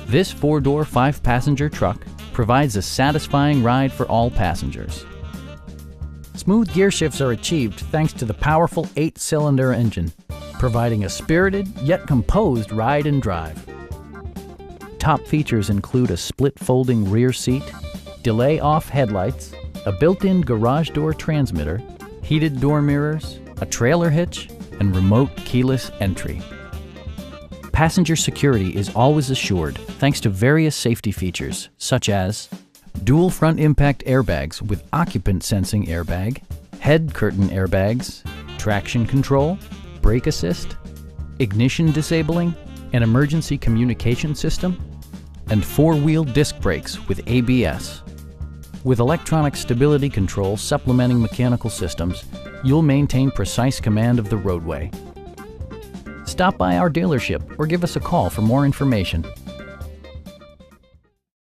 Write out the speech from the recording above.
This 4-door, 5-passenger truck provides a satisfying ride for all passengers. Smooth gear shifts are achieved thanks to the powerful 8-cylinder engine, providing a spirited yet composed ride and drive. Top features include a split folding rear seat, delay-off headlights, a built-in garage door transmitter, heated door mirrors, a trailer hitch, and remote keyless entry. Passenger security is always assured thanks to various safety features such as dual front impact airbags with occupant sensing airbag, head curtain airbags, traction control, brake assist, ignition disabling, an emergency communication system, and 4-wheel disc brakes with ABS. With electronic stability control supplementing mechanical systems, you'll maintain precise command of the roadway. Stop by our dealership or give us a call for more information.